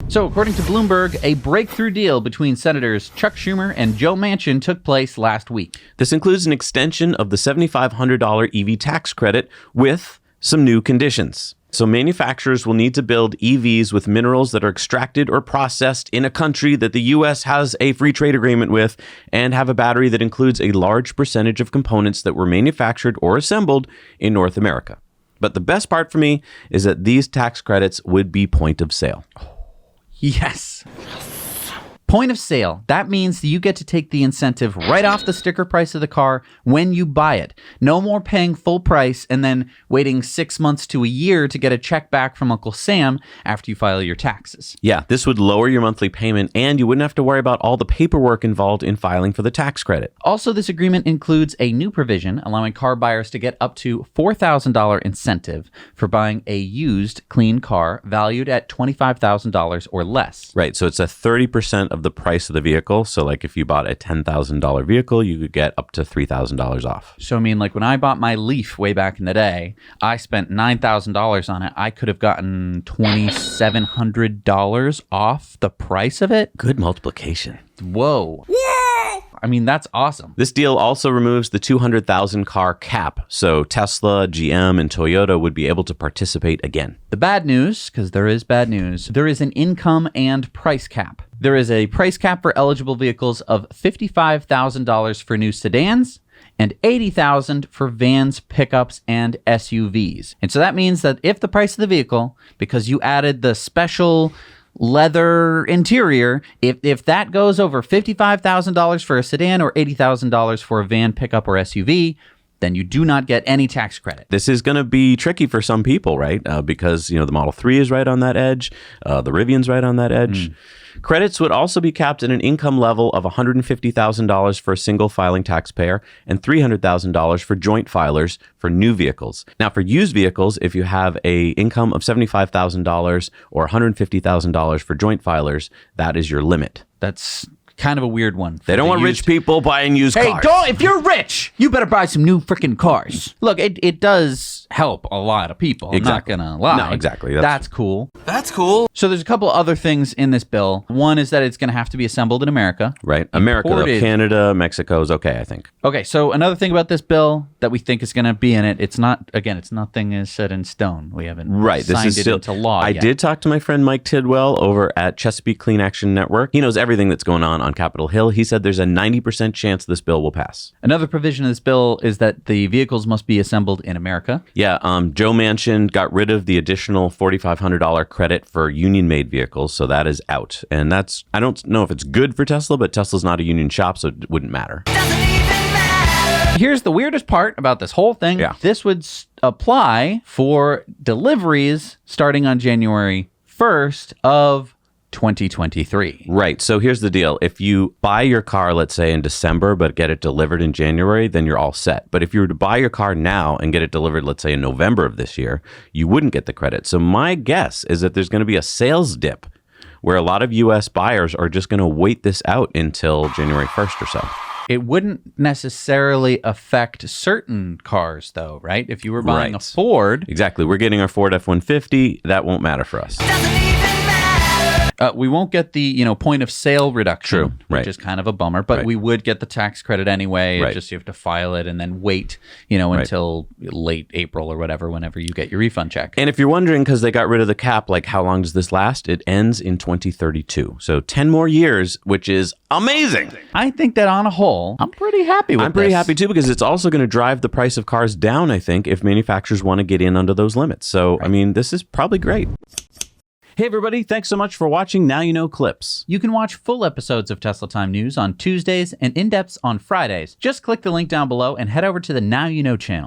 So, according to Bloomberg, a breakthrough deal between Senators Chuck Schumer and Joe Manchin took place last week. This includes an extension of the $7,500 EV tax credit with some new conditions. So manufacturers will need to build EVs with minerals that are extracted or processed in a country that the U.S. has a free trade agreement with and have a battery that includes a large percentage of components that were manufactured or assembled in North America. But the best part for me is that these tax credits would be point of sale. Yes. Point of sale. That means that you get to take the incentive right off the sticker price of the car when you buy it. No more paying full price and then waiting 6 months to a year to get a check back from Uncle Sam after you file your taxes. Yeah, this would lower your monthly payment and you wouldn't have to worry about all the paperwork involved in filing for the tax credit. Also, this agreement includes a new provision allowing car buyers to get up to $4,000 incentive for buying a used clean car valued at $25,000 or less. Right, so it's a 30% of the price of the vehicle. So like if you bought a $10,000 vehicle, you could get up to $3,000 off. So I mean, like when I bought my Leaf way back in the day, I spent $9,000 on it. I could have gotten $2,700 off the price of it. Good multiplication. Whoa. Yeah. I mean, that's awesome. This deal also removes the 200,000 car cap. So Tesla, GM, and Toyota would be able to participate again. The bad news, because there is bad news, there is an income and price cap. There is a price cap for eligible vehicles of $55,000 for new sedans and $80,000 for vans, pickups, and SUVs. And so that means that if the price of the vehicle, because you added the special leather interior, if that goes over $55,000 for a sedan or $80,000 for a van, pickup, or SUV, then you do not get any tax credit. This is going to be tricky for some people, right? Because, the Model 3 is right on that edge. The Rivian's right on that edge. Credits would also be capped at an income level of $150,000 for a single filing taxpayer and $300,000 for joint filers for new vehicles. Now, for used vehicles, if you have a income of $75,000 or $150,000 for joint filers, that is your limit. That's kind of a weird one. They don't want rich people buying used cars. Hey, if you're rich, you better buy some new freaking cars. Look, it does help a lot of people. Exactly. I'm not going to lie. No, exactly. That's cool. That's cool. So there's a couple other things in this bill. One is that it's going to have to be assembled in America. Right. America, though. Canada, Mexico is okay, I think. Okay, so another thing about this bill that we think is going to be in it, it's nothing is set in stone. We haven't signed it into law I yet. did talk to my friend Mike Tidwell over at Chesapeake Clean Action Network. He knows everything that's going on Capitol Hill. He said there's a 90% chance this bill will pass. Another provision of this bill is that the vehicles must be assembled in America. Yeah, Joe Manchin got rid of the additional $4,500 credit for union-made vehicles, so that is out. And that's, I don't know if it's good for Tesla, but Tesla's not a union shop, so it wouldn't matter. Here's the weirdest part about this whole thing. Yeah. This would apply for deliveries starting on January 1st of 2023. Right. So here's the deal. If you buy your car, let's say in December, but get it delivered in January, then you're all set. But if you were to buy your car now and get it delivered, let's say in November of this year, you wouldn't get the credit. So my guess is that there's going to be a sales dip where a lot of U.S. buyers are just going to wait this out until January 1st or so. It wouldn't necessarily affect certain cars, though, right? If you were buying a Ford. Exactly. We're getting our Ford F-150. That won't matter for us. We won't get the point of sale reduction, which is kind of a bummer, but we would get the tax credit anyway. It's just you have to file it and then wait, until late April or whatever, whenever you get your refund check. And if you're wondering, because they got rid of the cap, like how long does this last? It ends in 2032. So 10 more years, which is amazing. I think that on a whole, I'm pretty happy with this. I'm pretty happy too, because it's also going to drive the price of cars down, I think, if manufacturers want to get in under those limits. So, I mean, this is probably great. Hey, everybody. Thanks so much for watching Now You Know Clips. You can watch full episodes of Tesla Time News on Tuesdays and in-depths on Fridays. Just click the link down below and head over to the Now You Know channel.